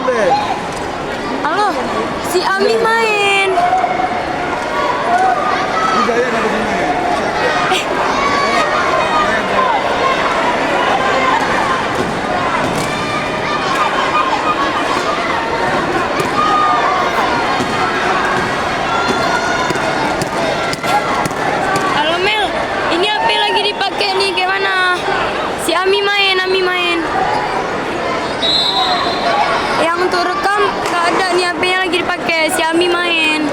deh. Halo, si Ami main. Hidayat ada di sini. Siap ya. Halo Mel, ini HP lagi dipakai nih, gimana? Si Ami main, Ami main. Yang untuk rekam nggak ada nih, HP-nya lagi dipakai. Si Ami main.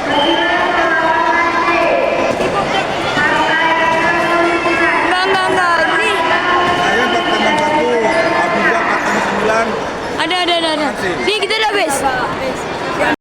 Enggak. Nih, Saya 4,1, Abiza 4,9. ada. Nih kita udah habis.